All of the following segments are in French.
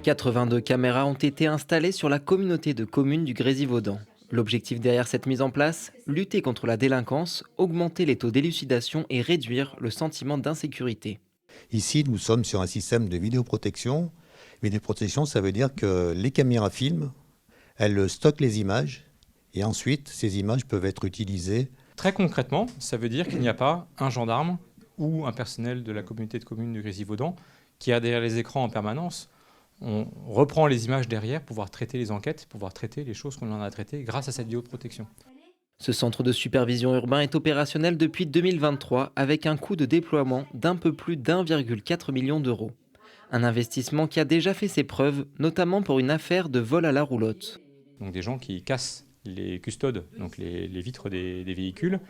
82 caméras ont été installées sur la communauté de communes du Grésivaudan. L'objectif derrière cette mise en place, lutter contre la délinquance, augmenter les taux d'élucidation et réduire le sentiment d'insécurité. Ici, nous sommes sur un système de vidéoprotection. Vidéoprotection, ça veut dire que les caméras filment, elles stockent les images et ensuite, ces images peuvent être utilisées. Très concrètement, ça veut dire qu'il n'y a pas un gendarme ou un personnel de la communauté de communes du Grésivaudan qui est derrière les écrans en permanence. On reprend les images derrière pour pouvoir traiter les enquêtes, pour pouvoir traiter les choses qu'on en a traitées grâce à cette vidéoprotection. Ce centre de supervision urbain est opérationnel depuis 2023 avec un coût de déploiement d'un peu plus d'1,4 million d'euros. Un investissement qui a déjà fait ses preuves, notamment pour une affaire de vol à la roulotte. Donc des gens qui cassent les custodes, donc les vitres des véhicules,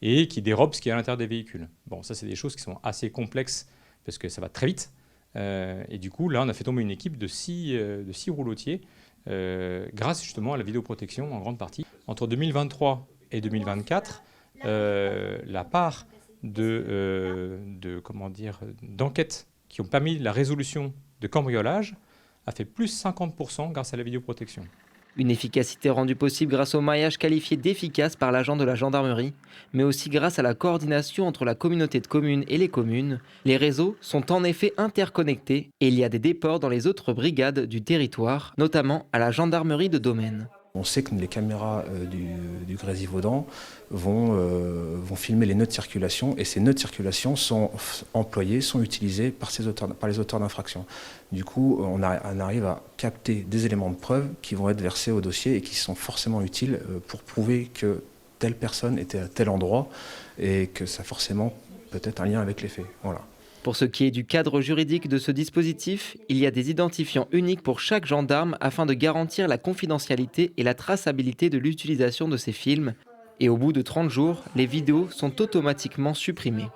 et qui dérobent ce qui est à l'intérieur des véhicules. Bon, ça c'est des choses qui sont assez complexes parce que ça va très vite. Et du coup, là, on a fait tomber une équipe de six roulotiers grâce justement à la vidéoprotection en grande partie. Entre 2023 et 2024, la part d'enquêtes qui ont permis la résolution de cambriolage a fait plus 50% grâce à la vidéoprotection. Une efficacité rendue possible grâce au maillage qualifié d'efficace par l'agent de la gendarmerie, mais aussi grâce à la coordination entre la communauté de communes et les communes. Les réseaux sont en effet interconnectés et il y a des déports dans les autres brigades du territoire, notamment à la gendarmerie de domaine. On sait que les caméras du Grésivaudan vont filmer les nœuds de circulation et ces nœuds de circulation sont employés, sont utilisés par les auteurs d'infractions. Du coup, on arrive à capter des éléments de preuve qui vont être versés au dossier et qui sont forcément utiles pour prouver que telle personne était à tel endroit et que ça a forcément peut-être un lien avec les faits. Voilà. Pour ce qui est du cadre juridique de ce dispositif, il y a des identifiants uniques pour chaque gendarme afin de garantir la confidentialité et la traçabilité de l'utilisation de ces films. Et au bout de 30 jours, les vidéos sont automatiquement supprimées.